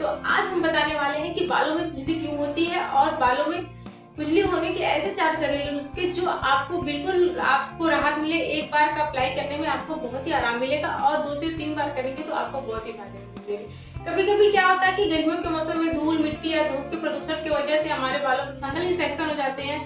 तो आज हम बताने वाले हैं कि बालों में खुजली क्यों होती है और बालों में खुजली होने के ऐसे 4 घरेलू नुस्खे जो आपको बिल्कुल आपको राहत मिले। एक बार का अप्लाई करने में आपको बहुत ही आराम मिलेगा और 2 से 3 बार करेंगे तो आपको बहुत ही फायदे मिलेंगे। कभी कभी क्या होता है कि गर्मियों के मौसम में धूल मिट्टी या धूप के प्रदूषण की वजह से हमारे बालों में फंगल इन्फेक्शन हो जाते हैं,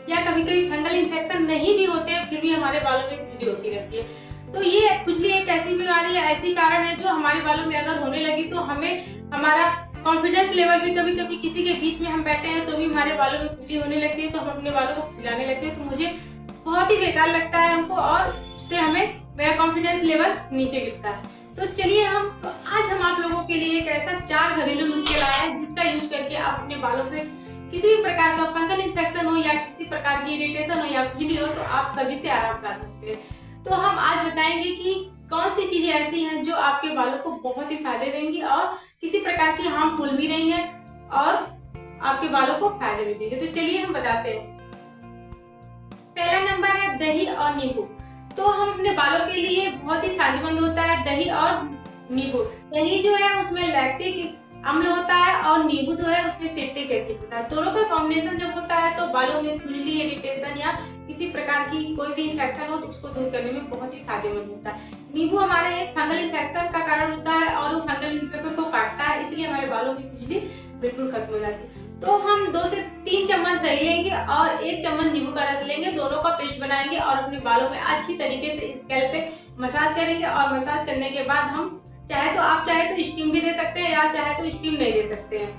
या कभी कभी फंगल इन्फेक्शन नहीं भी होते हैं फिर भी हमारे बालों में खुजली होती रहती है। तो ये खुजली एक ऐसी बीमारी है, ऐसी कारण है जो हमारे बालों में अगर होने लगी तो हमें हमारा कॉन्फिडेंस लेवल भी कभी कभी किसी के बीच में हम बैठे हैं तो भी हमारे बालों में खुजली होने लगती है, तो हम अपने बालों को खुजलाने लगते हैं, तो मुझे बहुत ही बेकार लगता है हमको और उससे हमें मेरा कॉन्फिडेंस लेवल नीचे गिरता है। तो चलिए आज हम आप लोगों के लिए एक ऐसा 4 घरेलू नुस्खे लाए हैं जिसका यूज करके आप अपने बालों से किसी भी प्रकार का फंगल इन्फेक्शन हो या किसी प्रकार की इरिटेशन हो या खुजली हो तो आप सभी से आराम पा सकते हैं। तो हम आज बताएंगे कि कौन सी चीजें ऐसी हैं जो आपके बालों को बहुत ही फायदे देंगी और किसी प्रकार की हार्मफुल भी नहीं है और आपके बालों को फायदे भी देंगे। तो चलिए हम बताते हैं। पहला नंबर है दही और नींबू। तो हम अपने बालों के लिए बहुत ही फायदेमंद होता है दही और नींबू। दही जो है उसमें लैक्टिक अम्ल होता है और नींबू जो है उसमें सिट्रिक एसिड होता है। दोनों का कॉम्बिनेशन जब होता है तो बालों में खुजली, इरिटेशन या किसी प्रकार की कोई भी इन्फेक्शन हो तो उसको दूर करने में बहुत ही फायदेमंद होता है। नींबू हमारे एक फंगल इन्फेक्शन का कारण होता है और वो फंगल इन्फेक्शन को काटता है, इसलिए हमारे बालों की खुजली बिल्कुल खत्म हो जाती है। तो हम 2 से 3 चम्मच दही लेंगे और 1 चम्मच नींबू का रस लेंगे, दोनों का पेस्ट बनाएंगे और अपने बालों में अच्छी तरीके से स्कैल्प पे मसाज करेंगे। और मसाज करने के बाद हम चाहे तो स्टीम भी दे सकते हैं या चाहे तो स्टीम नहीं दे सकते हैं।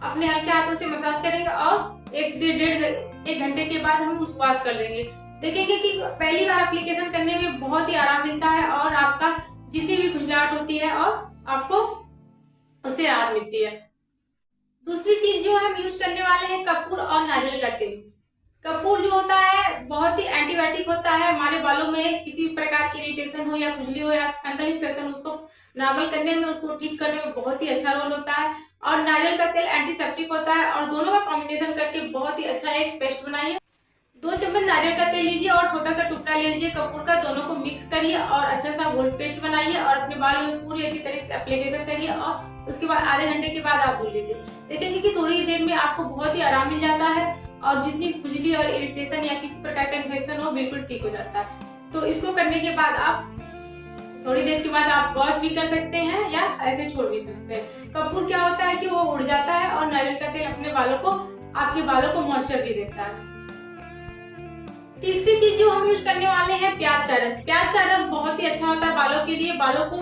अपने हल्के हाथों से मसाज करेंगे और 1 घंटे के बाद हम उसको वॉश कर लेंगे। देखेंगे कि पहली बार एप्लीकेशन करने में बहुत ही आराम मिलता है और आपका जितनी भी खुजलाहट होती है और आपको उससे राहत मिलती है। दूसरी चीज जो हम यूज करने वाले हैं कपूर और नारियल का तेल। कपूर जो होता है बहुत ही एंटीबायोटिक होता है, हमारे बालों में किसी प्रकार की इरिटेशन हो या खुजली हो या फंगल इन्फेक्शन उसको नॉर्मल करने में, उसको ठीक करने में बहुत ही अच्छा रोल होता है। और नारियल का तेल एंटीसेप्टिक होता है और दोनों का कॉम्बिनेशन करके बहुत ही अच्छा एक पेस्ट बनाइए। 2 चम्मच नारियल का तेल लीजिए और छोटा सा टुकड़ा ले लीजिए कपूर का, दोनों को मिक्स करिए और अच्छा सा गोल पेस्ट बनाइए और अपने बालों में पूरी अच्छी तरह से एप्लीकेशन करिए और उसके बाद आधे घंटे के बाद आप धुल लीजिए। देखेंगे कि थोड़ी देर में आपको बहुत ही आराम मिल जाता है और जितनी खुजली और इरिटेशन या किसी प्रकार का इन्फेक्शन हो बिल्कुल ठीक हो जाता है। तो इसको करने के बाद आप थोड़ी देर के बाद आप वॉश भी कर सकते हैं या ऐसे छोड़ भी सकते हैं। कपूर क्या होता है कि वो उड़ जाता है और नारियल का तेल अपने बालों को, आपके बालों को मॉइस्चर भी देता है। तीसरी चीज जो हम यूज करने वाले हैं प्याज का रस। प्याज का रस बहुत ही अच्छा होता है बालों के लिए, बालों को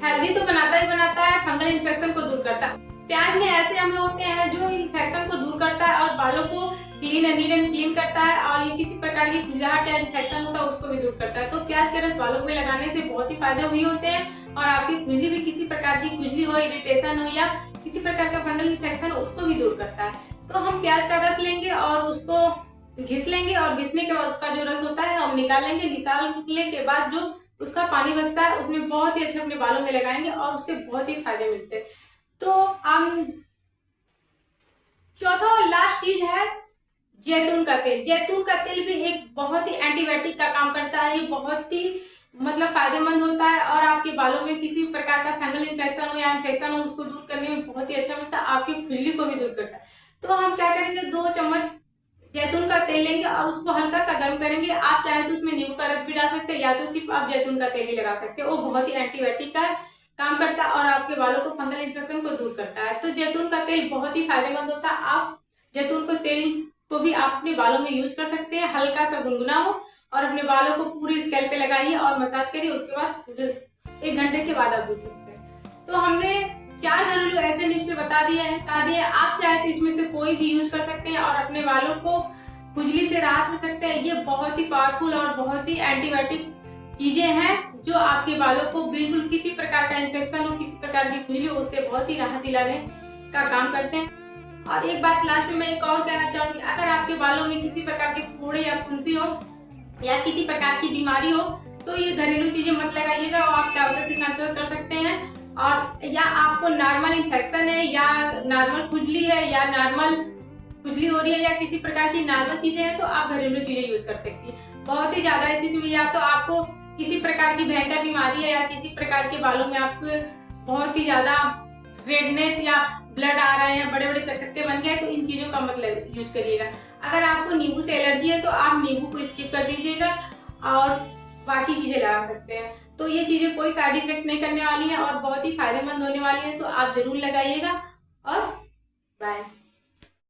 हेल्दी तो बनाता ही बनाता है, फंगल इन्फेक्शन को दूर करता है। प्याज में ऐसे अम्ल होते हैं जो इन्फेक्शन को दूर करता है और बालों को क्लीन एंड क्लीन करता है और ये किसी प्रकार की खुजलाहट या इन्फेक्शन होता है उसको भी दूर करता है। तो प्याज का रस बालों में लगाने से बहुत ही फायदे हुए होते हैं और आपकी खुजली भी, किसी प्रकार की खुजली हो, इरिटेशन हो या किसी प्रकार का फंगल इन्फेक्शन हो उसको भी दूर करता है। तो हम प्याज का रस लेंगे और उसको घिस लेंगे और घिसने के बाद उसका जो रस होता है हम निकाल लेंगे। निकालने के बाद जो उसका पानी बचता है उसमें बहुत ही अच्छे अपने बालों में लगाएंगे और उससे बहुत ही फायदे मिलते हैं। तो चौथा और लास्ट चीज है जैतून का तेल। जैतून का तेल भी एक बहुत ही एंटीबायोटिक का काम करता है, ये बहुत ही फायदेमंद होता है और आपके बालों में किसी प्रकार का फंगल इन्फेक्शन हो या इन्फेक्शन हो उसको दूर करने में बहुत ही अच्छा मिलता है, आपकी खुजली को भी दूर करता है। तो हम क्या करेंगे, 2 चम्मच जैतून का तेल लेंगे और उसको हल्का सा गर्म करेंगे। आप चाहे तो उसमें नींबू का रस भी डाल सकते हैं या तो सिर्फ आप जैतून का तेल ही लगा सकते हैं, वो बहुत ही एंटीबायोटिक का काम करता है और आपके बालों को फंगल इन्फेक्शन को दूर करता है। तो जैतून का तेल बहुत ही फायदेमंद होता है। आप जैतून को तेल को भी आप अपने बालों में यूज कर सकते हैं, हल्का सा गुनगुना हो और अपने बालों को पूरी स्कैल्प पे लगाइए और मसाज करिए, उसके बाद 1 घंटे के बाद आप धुल सकते हैं। तो हमने 4 घरेलू ऐसे नुस्खे बता दिए हैं। आप चाहे तो इसमें से कोई भी यूज कर सकते हैं और अपने बालों को खुजली से राहत मिल सकते हैं। ये बहुत ही पावरफुल और बहुत ही एंटीबायोटिक चीजें हैं जो आपके बालों को बिल्कुल किसी प्रकार का इन्फेक्शन हो, किसी प्रकार की खुजली हो उससे बहुत ही राहत दिलाने का काम करते हैं। और एक बात लास्ट में मैं एक और कहना चाहूंगी, अगर आपके बालों में किसी प्रकार के फोड़े या फुंसी हो या किसी प्रकार की बीमारी हो तो ये घरेलू चीजें मत लगाइएगा और आप डॉक्टर से कंसल्ट कर सकते हैं। और या आपको नॉर्मल इन्फेक्शन है या नॉर्मल खुजली है या नॉर्मल खुजली हो रही है या किसी प्रकार की नॉर्मल चीजें हैं तो आप घरेलू चीजें यूज कर सकती हैं। बहुत ही ज्यादा स्थिति में या तो आपको किसी प्रकार की भयंकर बीमारी है या किसी प्रकार के बालों में आपको बहुत ही ज्यादा रेडनेस या ब्लड आ रहा है या बड़े बड़े चकत्ते बन गए, तो इन चीजों का मतलब यूज करिएगा। अगर आपको नींबू से एलर्जी है तो आप नींबू को स्किप कर दीजिएगा और बाकी चीजें लगा सकते हैं। तो ये चीजें कोई साइड इफेक्ट नहीं करने वाली है और बहुत ही फायदेमंद होने वाली है, तो आप जरूर लगाइएगा और बाय।